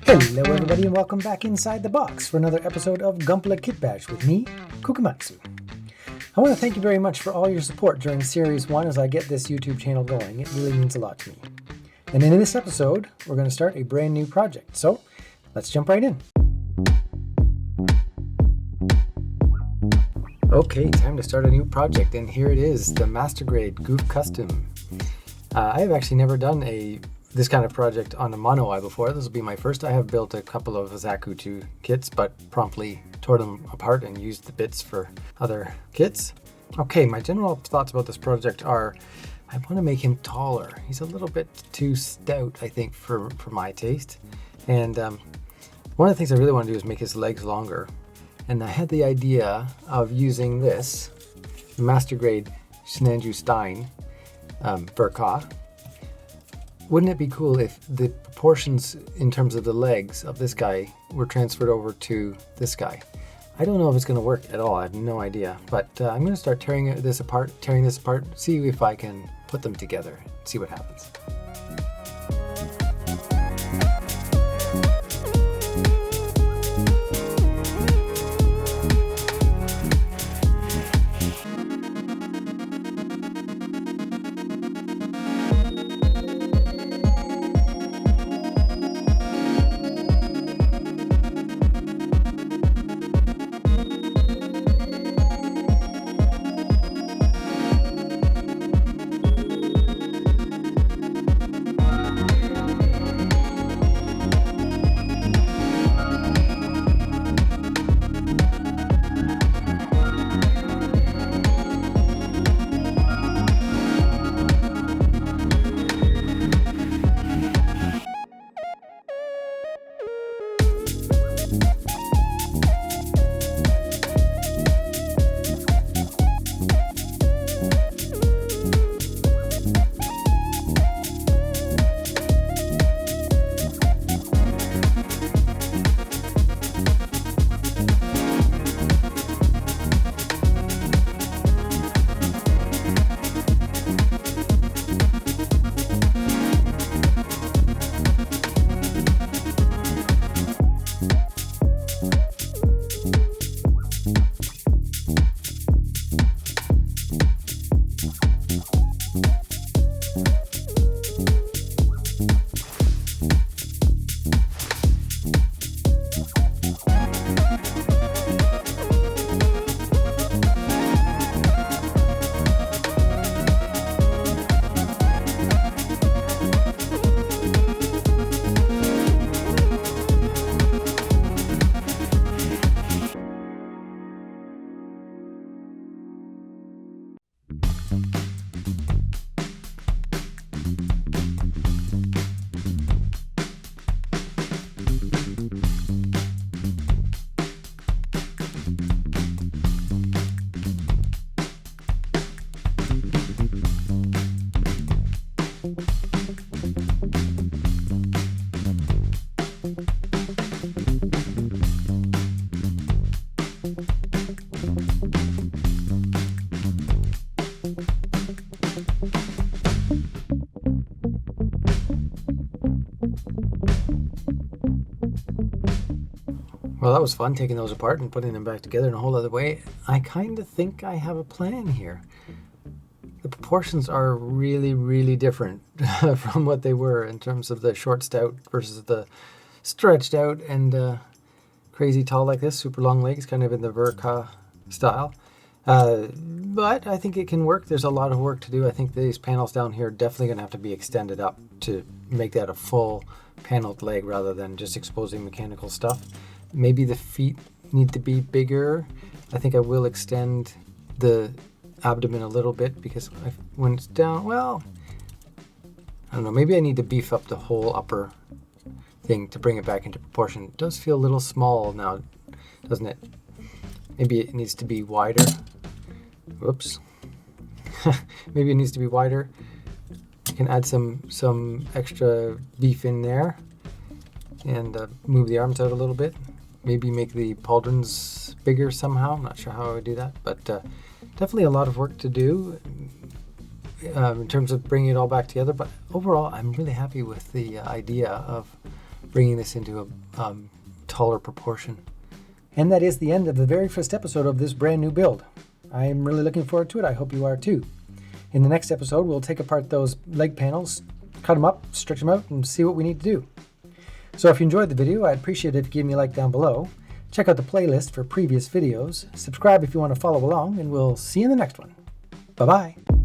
Hello everybody and welcome back inside the box for another episode of Gunpla Kitbash with me, Kukamatsu. I want to thank you very much for all your support during Series 1 as I get this YouTube channel going. It really means a lot to me. And in this episode, we're going to start a brand new project. So, let's jump right in. Okay, time to start a new project, and here it is, the Master Grade Gouf Custom. I have actually never done this kind of project on a mono eye before. This will be my first. I have built a couple of Zaku2 kits, but promptly tore them apart and used the bits for other kits. Okay, my general thoughts about this project are, I want to make him taller. He's a little bit too stout, I think, for my taste. And one of the things I really want to do is make his legs longer. And I had the idea of using this Master Grade Shinanju Stein Burka. Wouldn't it be cool if the proportions in terms of the legs of this guy were transferred over to this guy? I don't know if it's going to work at all. I have no idea. But I'm going to start tearing this apart, see if I can put them together, see what happens. Well, that was fun, taking those apart and putting them back together in a whole other way. I kind of think I have a plan here. The proportions are really, really different from what they were in terms of the short stout versus the stretched out and crazy tall like this, super long legs, kind of in the Verka style. But I think it can work. There's a lot of work to do. I think these panels down here are definitely going to have to be extended up to make that a full paneled leg rather than just exposing mechanical stuff. Maybe the feet need to be bigger. I think I will extend the abdomen a little bit because when it's down, well, I don't know, maybe I need to beef up the whole upper thing to bring it back into proportion. It does feel a little small now, doesn't it? Maybe it needs to be wider. Whoops. Maybe it needs to be wider. I can add some extra beef in there and move the arms out a little bit. Maybe make the pauldrons bigger somehow. I'm not sure how I would do that, but definitely a lot of work to do in terms of bringing it all back together. But overall, I'm really happy with the idea of bringing this into a taller proportion. And that is the end of the very first episode of this brand new build. I am really looking forward to it. I hope you are too. In the next episode, we'll take apart those leg panels, cut them up, stretch them out, and see what we need to do. So if you enjoyed the video, I'd appreciate it if you give me a like down below. Check out the playlist for previous videos. Subscribe if you want to follow along, and we'll see you in the next one. Bye-bye.